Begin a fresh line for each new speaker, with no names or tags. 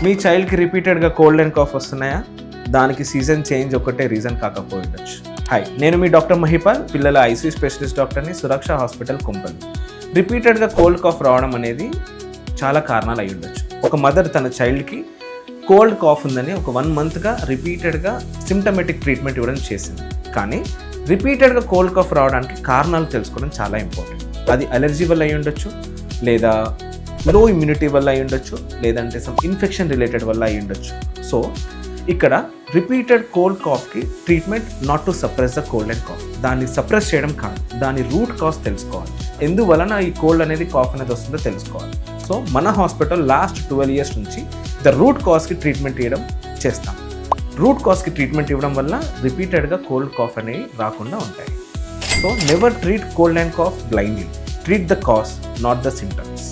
మీ చైల్డ్కి రిపీటెడ్గా cold and cough వస్తున్నాయా? దానికి సీజన్ చేంజ్ ఒకటే రీజన్ కాకపోయి ఉండొచ్చు. హాయ్, నేను మీ డాక్టర్ మహిపాల్, పిల్లల ఐసీయూ స్పెషలిస్ట్ డాక్టర్ని, సురక్ష హాస్పిటల్ కొంపల్లి. రిపీటెడ్గా కోల్డ్ కాఫ్ రావడం అనేది చాలా కారణాలు అయి ఉండొచ్చు. ఒక మదర్ తన చైల్డ్కి కోల్డ్ కాఫ్ ఉందని ఒక 1 monthగా రిపీటెడ్గా సిమ్టమేటిక్ ట్రీట్మెంట్ ఇవ్వడం చేసింది. కానీ రిపీటెడ్గా కోల్డ్ కాఫ్ రావడానికి కారణాలు తెలుసుకోవడం చాలా ఇంపార్టెంట్. అది అలర్జీ వల్ల అయి ఉండొచ్చు, లేదా లో ఇమ్యూనిటీ వల్ల అయి ఉండొచ్చు, లేదంటే సమ్ ఇన్ఫెక్షన్ రిలేటెడ్ వల్ల అయి ఉండొచ్చు. సో ఇక్కడ రిపీటెడ్ కోల్డ్ కాఫ్కి treatment not to suppress the cold and cough. దాన్ని సప్రెస్ చేయడం కాదు, దాని రూట్ కాజ్ తెలుసుకోవాలి. ఎందువలన ఈ కోల్డ్ అనేది కాఫ్ అనేది వస్తుందో తెలుసుకోవాలి. సో మన హాస్పిటల్ లాస్ట్ 12 years నుంచి ద రూట్ కాజ్కి ట్రీట్మెంట్ ఇవ్వడం చేస్తాం. రూట్ కాజ్కి ట్రీట్మెంట్ ఇవ్వడం వల్ల రిపీటెడ్గా కోల్డ్ కాఫ్ అనేవి రాకుండా ఉంటాయి. So never treat cold and cough blindly. Treat the cause, not the symptoms.